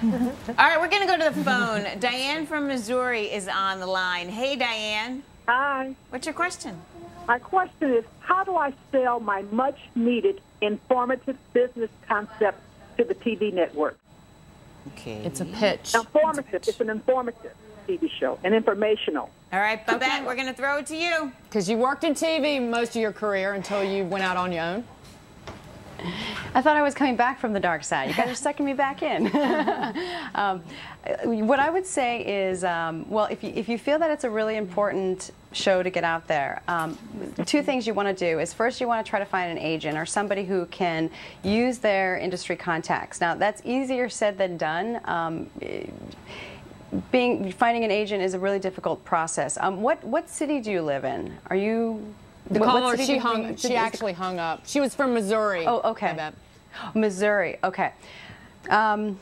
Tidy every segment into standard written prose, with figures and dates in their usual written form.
All right, we're going to go to the phone. Diane from Missouri is on the line. Hey, Diane. Hi. What's your question? My question is, how do I sell my much-needed informative business concept to the TV network? Okay. It's a pitch. Informative. It's an informative TV show, and informational. All right, Babette, we're going to throw it to you. Because you worked in TV most of your career until you went out on your own. I thought I was coming back from the dark side. You guys are sucking me back in. What I would say is, well, if you feel that it's a really important show to get out there, two things you want to do is, first, you want to try to find an agent or somebody who can use their industry contacts. Now, that's easier said than done. Finding an agent is a really difficult process. What city do you live in? Are you? The caller, she actually hung up. She was from Missouri. Oh, okay. Missouri, okay. I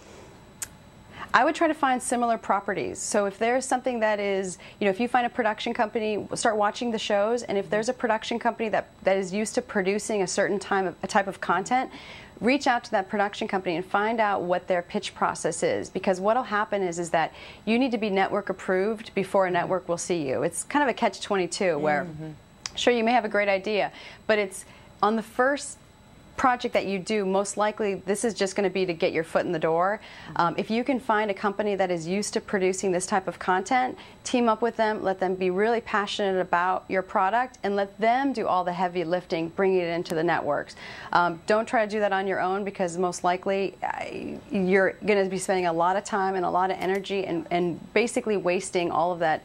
would try to find similar properties. So if there's something that is, if you find a production company, start watching the shows, and if there's a production company that is used to producing a certain type of content, reach out to that production company and find out what their pitch process is. Because what will happen is that you need to be network approved before a network will see you. It's kind of a catch-22 where, sure, you may have a great idea, but it's on the first project that you do, most likely this is just going to be to get your foot in the door. If you can find a company that is used to producing this type of content, team up with them, let them be really passionate about your product, and let them do all the heavy lifting, bringing it into the networks. Don't try to do that on your own, because most likely you're going to be spending a lot of time and a lot of energy and basically wasting all of that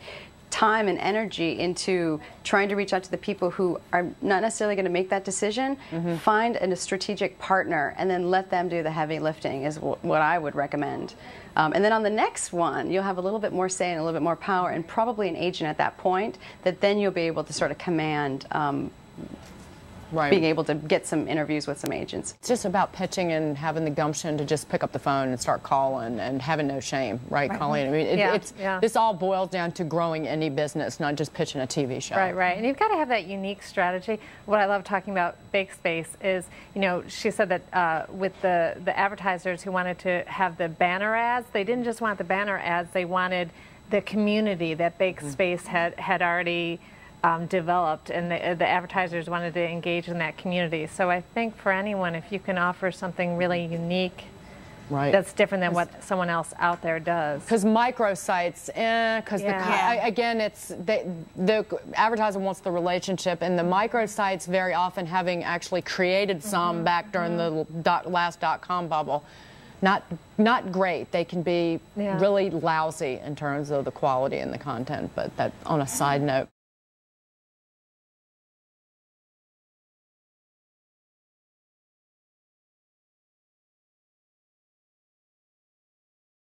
time and energy into trying to reach out to the people who are not necessarily going to make that decision. Find a strategic partner and then let them do the heavy lifting is what I would recommend. And then on the next one, you'll have a little bit more say and a little bit more power, and probably an agent at that point that then you'll be able to sort of command being able to get some interviews with some agents. It's just about pitching and having the gumption to just pick up the phone and start calling and having no shame, right, Colleen? I mean, this all boils down to growing any business, not just pitching a TV show. Right. And you've got to have that unique strategy. What I love talking about BakeSpace is, she said that with the advertisers who wanted to have the banner ads, they didn't just want the banner ads, they wanted the community that BakeSpace had already developed, and the advertisers wanted to engage in that community. So I think for anyone, if you can offer something really unique, that's different than what someone else out there does. Because microsites, because again, it's the advertiser wants the relationship, and the microsites very often, having actually created some back during the last .com bubble, not great. They can be really lousy in terms of the quality and the content. But that on a side note.